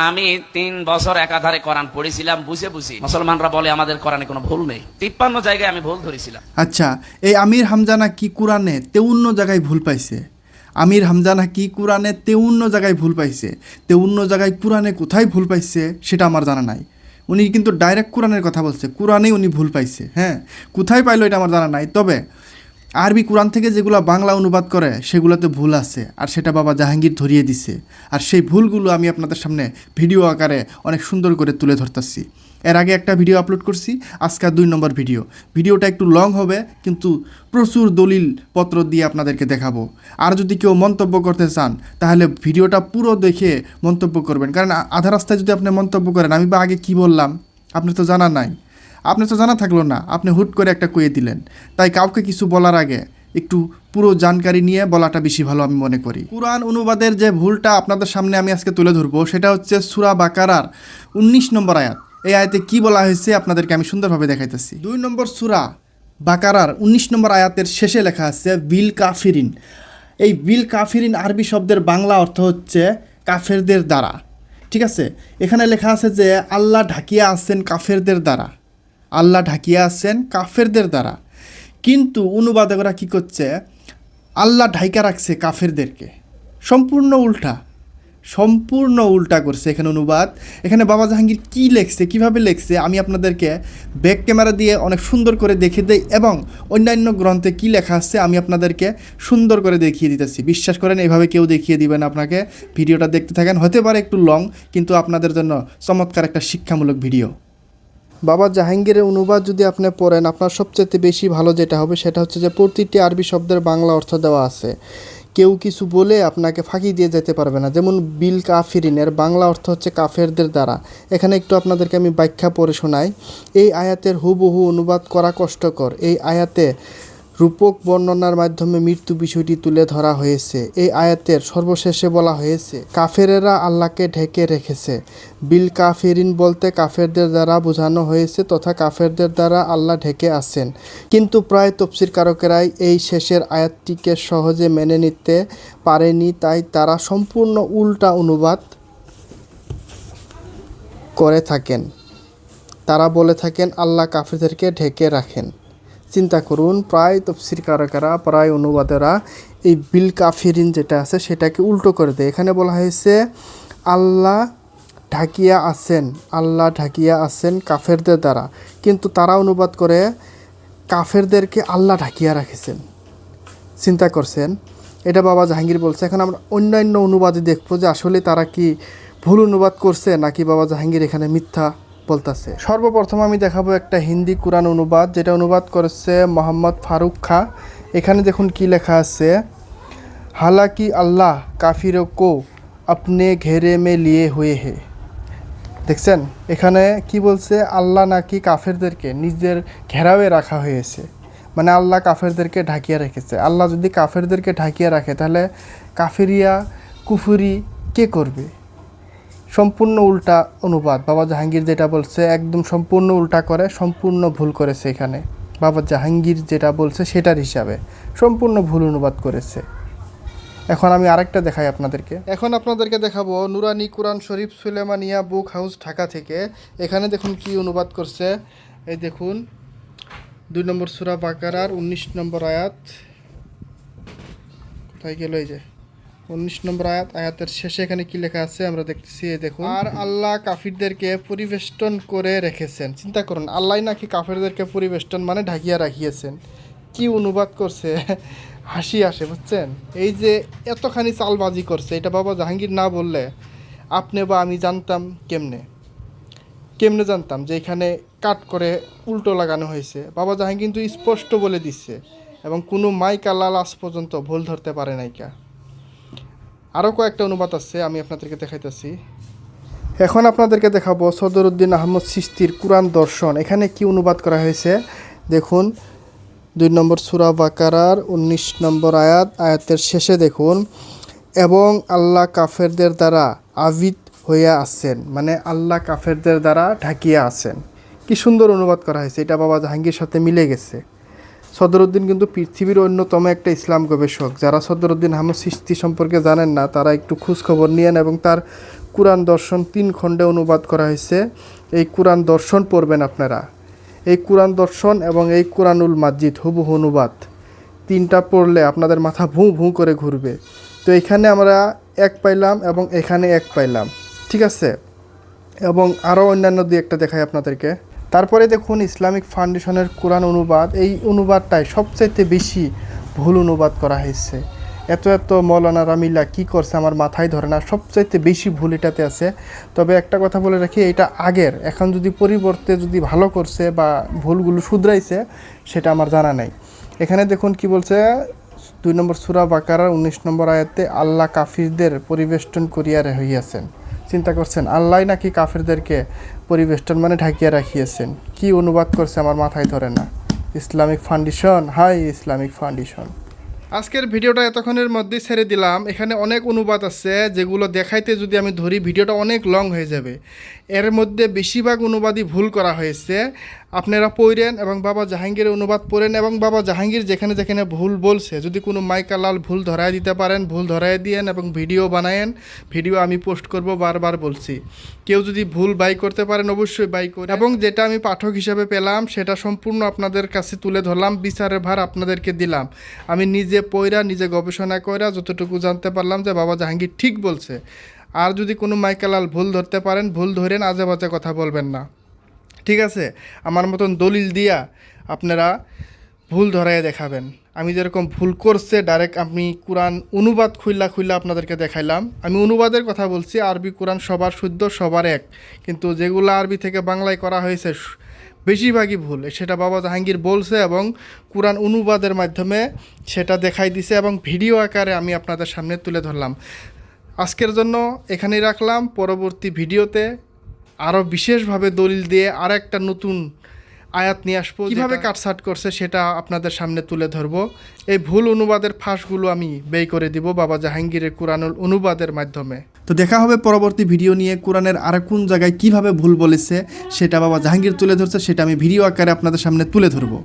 আমি 3 বছর একাধারে কোরআন পড়েছিলাম বুঝে বুঝি। মুসলমানরা বলে আমাদের কোরআনে কোনো ভুল নেই। 53 জায়গায় আমি ভুল ধরেছিলাম। আচ্ছা, এই আমির হামজা নাকি কোরআনে 53 জায়গায় ভুল পাইছে। আমির হামজা নাকি কোরআনে 53 জায়গায় ভুল পাইছে। 53 জায়গায় কোরআনে কোথায় ভুল পাইছে সেটা আমার জানা নাই। উনি কিন্তু ডাইরেক্ট কোরআনের কথা বলছে, কোরআনেই উনি ভুল পাইছে। হ্যাঁ, কোথায় পাইলো এটা আমার জানা নাই। তবে আরবি কোরআন থেকে যেগুলো বাংলা অনুবাদ করে সেগুলোতে ভুল আছে, আর সেটা বাবা জাহাঙ্গীর ধরিয়ে দিছে। আর সেই ভুলগুলো আমি আপনাদের সামনে ভিডিও আকারে অনেক সুন্দর করে তুলে ধরতেছি। এর আগে একটা ভিডিও আপলোড করছি, আজকে 2 নম্বর ভিডিওটা একটু লং হবে, কিন্তু প্রচুর দলিল পত্র দিয়ে আপনাদেরকে দেখাবো। আর যদি কেউ মন্তব্য করতে চান তাহলে ভিডিওটা পুরো দেখে মন্তব্য করবেন, কারণ আধা রাস্তায় যদি আপনি মন্তব্য করেন আমি বা আগে কী বললাম আপনার তো জানা নাই, আপনার তো জানা থাকলো না, আপনি হুট করে একটা কয়ে দিলেন। তাই কাউকে কিছু বলার আগে একটু পুরো জানকারি নিয়ে বলাটা বেশি ভালো আমি মনে করি। কুরআন অনুবাদের যে ভুলটা আপনাদের সামনে আমি আজকে তুলে ধরবো সেটা হচ্ছে সূরা বাকারার 19 নম্বর আয়াত। এই আয়াতে কি বলা হয়েছে আপনাদেরকে আমি সুন্দরভাবে দেখাইতেছি। 2 নম্বর সূরা বাকারার 19 নম্বর আয়াতের শেষে লেখা আছে বিল কাফিরিন। এই বিল কাফিরিন আরবি শব্দের বাংলা অর্থ হচ্ছে কাফেরদের দ্বারা। ঠিক আছে, এখানে লেখা আছে যে আল্লাহ ঢাকিয়া আছেন কাফেরদের দ্বারা, আল্লাহ ঢাকিয়া আছেন কাফেরদের দ্বারা। কিন্তু অনুবাদকরা কী করছে, আল্লাহ ঢাইকা রাখছে কাফেরদেরকে। সম্পূর্ণ উল্টা করছে এখানে অনুবাদ। এখানে বাবা জাহাঙ্গীর কী লেখছে, কীভাবে লেখছে আমি আপনাদেরকে ব্যাক ক্যামেরা দিয়ে অনেক সুন্দর করে দেখিয়ে দেই, এবং অন্যান্য গ্রন্থে কী লেখা আছে আমি আপনাদেরকে সুন্দর করে দেখিয়ে দিতেছি। বিশ্বাস করেন এইভাবে কেউ দেখিয়ে দিবেন আপনাকে। ভিডিওটা দেখতে থাকেন, হতে পারে একটু লং, কিন্তু আপনাদের জন্য চমৎকার একটা শিক্ষামূলক ভিডিও। বাবা জাহাঙ্গীরের অনুবাদ যদি আপনি পড়েন, আপনার সবচেয়ে বেশি ভালো যেটা হবে সেটা হচ্ছে যে প্রতিটি আরবি শব্দের বাংলা অর্থ দেওয়া আছে। কেউ কিছু বলে আপনাকে ফাঁকি দিয়ে যেতে পারবে না। যেমন বিল কাফিরিনের বাংলা অর্থ হচ্ছে কাফেরদের দ্বারা। এখানে একটু আপনাদেরকে আমি ব্যাখ্যা পড়ে শোনাই। এই আয়াতের হুবহু অনুবাদ করা কষ্টকর। এই আয়াতে রূপক বর্ণনার মাধ্যমে মৃত্যু বিষয়টি তুলে ধরা হয়েছে। এই আয়াতের সর্বশেষে বলা হয়েছে কাফেরেরা আল্লাহকে ঢেকে রেখেছে। বিল কাফিরিন বলতে কাফেরদের দ্বারা বোঝানো হয়েছে, তথা কাফেরদের দ্বারা আল্লাহ ঢেকে আছেন। কিন্তু প্রায় তাফসীরকারকেরাই এই শেষের আয়াতটিকে সহজে মেনে নিতে পারেনি, তাই তারা সম্পূর্ণ উল্টা অনুবাদ করে থাকেন। তারা বলে থাকেন আল্লাহ কাফেরদেরকে ঢেকে রাখেন। চিন্তা করুন, প্রায় তাফসীরকারকেরা, প্রায় অনুবাদেরা এই বিল কাফিরিন যেটা আছে সেটাকে উল্টো করে দেয়। এখানে বলা হয়েছে আল্লাহ ঢাকিয়া আছেন কাফেরদের দ্বারা, কিন্তু তারা অনুবাদ করে কাফেরদেরকে আল্লাহ ঢাকিয়া রাখেছেন। চিন্তা করছেন, এটা বাবা জাহাঙ্গীর বলছে। এখন আমরা অন্যান্য অনুবাদে দেখবো যে আসলে তারা কি ভুল অনুবাদ করছে নাকি বাবা জাহাঙ্গীর এখানে মিথ্যা বলতেছে। সর্বপ্রথম আমি দেখাবো একটা হিন্দি কুরআন অনুবাদ, যেটা অনুবাদ করেছে মোহাম্মদ ফারুক খা। এখানে দেখুন কি লেখা আছে, হালাকি আল্লাহ কাফিরো কো আপনে ঘেরে মে লিয়ে হুয়ে হে। দেখছেন এখানে কি বলছে, আল্লাহ নাকি কাফেরদেরকে নিজের ঘেরাওয়ে রাখা হয়েছে, মানে আল্লাহ কাফেরদেরকে ঢাকিয়ে রেখেছে। আল্লাহ যদি কাফেরদেরকে ঢাকিয়ে রাখে তাহলে কাফেরিয়া কুফুরি কে করবে? সম্পূর্ণ উল্টা অনুবাদ। বাবা জাহাঙ্গীর যেটা বলছে একদম সম্পূর্ণ উল্টা করে, সম্পূর্ণ ভুল করেছে। এখানে বাবা জাহাঙ্গীর যেটা বলছে সেটার হিসাবে সম্পূর্ণ ভুল অনুবাদ করেছে। এখন আমি আরেকটা দেখাই আপনাদেরকে। এখন আপনাদেরকে দেখাবো নুরানি কুরআন শরীফ সুলেমানিয়া বুক হাউস ঢাকা থেকে। এখানে দেখুন কি অনুবাদ করছে, এই দেখুন 2 নম্বর সূরা বাকারার 19 নম্বর আয়াত। কোথায় গেল? এই যে 19 নম্বর আয়াতের শেষে এখানে কি লেখা আছে আমরা দেখতেছি, এই দেখুন, আর আল্লাহ কাফিরদেরকে পরিবেষ্টন করে রেখেছেন। চিন্তা করুন, আল্লাহ নাকি কাফিরদেরকে পরিবেষ্টন মানে ঢাকিয়া রাখিয়েছেন। কি অনুবাদ করছে, হাসি আসে, বুঝছেন? এই যে এতখানি চালবাজি করছে, এটা বাবা জাহাঙ্গীর না বললে আপনি বা আমি জানতাম কেমনে জানতাম যে এখানে কাট করে উল্টো লাগানো হয়েছে? বাবা জাহাঙ্গীর কিন্তু স্পষ্ট বলে দিচ্ছে, এবং কোনো মাইক আল্লাহ আজ পর্যন্ত ভুল ধরতে পারে নাইকা। আরও কয়েকটা অনুবাদ আছে, আমি আপনাদেরকে দেখাইতেছি। এখন আপনাদেরকে দেখাবো সদরুদ্দিন আহমদ চিশতির কুরআন দর্শন। এখানে কি অনুবাদ করা হয়েছে দেখুন, 2 নম্বর সূরা বাকারার 19 নম্বর আয়াতের শেষে দেখুন, এবং আল্লাহ কাফেরদের দ্বারা আবিদ হইয়া আছেন, মানে আল্লাহ কাফেরদের দ্বারা ঢাকিয়া আছেন। কি সুন্দর অনুবাদ করা হয়েছে, এটা বাবা জাহাঙ্গীর সাথে মিলে গেছে। সদরুদ্দিন কিন্তু পৃথিবীর অন্যতম একটা ইসলাম গবেষক। যারা সদরুদ্দিন আহমদ চিশতি সম্পর্কে জানেন না তারা একটু খোঁজখবর নিয়েন এবং তার কোরআন দর্শন 3 খণ্ডে অনুবাদ করা হয়েছে। এই কোরআন দর্শন পড়বেন আপনারা। এই কোরআন দর্শন এবং এই কোরআনুল মাজিদ হুবহু অনুবাদ 3টা পড়লে আপনাদের মাথা ভুঁ ভুঁ করে ঘুরবে। তো এখানে আমরা 1 পাইলাম এবং এখানে 1 পাইলাম, ঠিক আছে। এবং আরও অন্যান্য 2-1টা দেখাই আপনাদেরকে। তারপরে দেখুন ইসলামিক ফাউন্ডেশনের কোরআন অনুবাদ, এই অনুবাদটাই সবচাইতে বেশি ভুল অনুবাদ করা হয়েছে। এত মৌলানারা মিলা কী করছে আমার মাথায় ধরে না, সবচাইতে বেশি ভুল এটাতে আছে। তবে একটা কথা বলে রাখি, এটা আগের, এখন যদি পরিবর্তে যদি ভালো করছে বা ভুলগুলো শুধরাইছে সেটা আমার জানা নাই। এখানে দেখুন কি বলছে, 2 নম্বর সূরা বাকারার 19 নম্বর আয়াতে আল্লাহ কাফিরদের পরিবেষ্টন করিয়া হইয়াছেন। চিন্তা করছেন, আল্লাহ নাকি কাফিরদেরকে পরিবেষ্টন মানে ঢাকিয়া রাখিয়েছেন। কি অনুবাদ করছে আমার মাথায় ধরে না। Islamic Foundation, hi Islamic Foundation. আজকের ভিডিওটা এতক্ষণের মধ্যেই ছেড়ে দিলাম। এখানে অনেক অনুবাদ আছে যেগুলো দেখাইতে যদি আমি ধরি ভিডিওটা অনেক লং হয়ে যাবে। এর মধ্যে বেশিরভাগ অনুবাদই ভুল করা হয়েছে। আপনারা পড়েন এবং বাবা জাহাঙ্গীরের অনুবাদ পড়েন এবং বাবা জাহাঙ্গীর যেখানে যেখানে ভুল বলছে যদি কোনো মাইকালাল ভুল ধরায় দিতে পারেন ভুল ধরায় দিয়েন এবং ভিডিও বানায়েন, ভিডিও আমি পোস্ট করব, বারবার বলছি। কেউ যদি ভুল বাই করতে পারেন অবশ্যই বাই করে, এবং যেটা আমি পাঠক হিসাবে পেলাম সেটা সম্পূর্ণ আপনাদের কাছে তুলে ধরলাম, বিচারের ভার আপনাদেরকে দিলাম। আমি নিজে পড়া নিজে গবেষণা কইরা যতটুকু জানতে পারলাম যে বাবা জাহাঙ্গীর ঠিক বলছে। আর যদি কোনো মাইকালাল ভুল ধরতে পারেন ভুল ধরেন, আজে বাজে কথা বলবেন না, ঠিক আছে। আমার মতন দলিল দিয়া আপনারা ভুল ধরাইয়া দেখাবেন। আমি যেরকম ভুল করছে ডাইরেক্ট আমি কোরআন অনুবাদ খুইলা আপনাদেরকে দেখাইলাম। আমি অনুবাদের কথা বলছি, আরবি কোরআন সবার শুদ্ধ, সবার এক, কিন্তু যেগুলো আরবি থেকে বাংলায় করা হয়েছে বেশিরভাগই ভুল, সেটা বাবা জাহাঙ্গীর বলছে এবং কোরআন অনুবাদের মাধ্যমে সেটা দেখাই দিছে এবং ভিডিও আকারে আমি আপনাদের সামনে তুলে ধরলাম। আজকের জন্য এখানেই রাখলাম। পরবর্তী ভিডিওতে আরও বিশেষভাবে দলিল দিয়ে আর একটা নতুন আয়াত নিয়ে আসবো, কীভাবে কাটছাট করছে সেটা আপনাদের সামনে তুলে ধরবো। এই ভুল অনুবাদের ফাঁসগুলো আমি বের করে দিব বাবা জাহাঙ্গীরের কোরআনুল অনুবাদের মাধ্যমে। তো দেখা হবে পরবর্তী ভিডিও নিয়ে। কোরআনের আর কোন জায়গায় কিভাবে ভুল বলেছে সেটা বাবা জাহাঙ্গীর তুলে ধরছে, সেটা আমি ভিডিও আকারে আপনাদের সামনে তুলে ধরবো।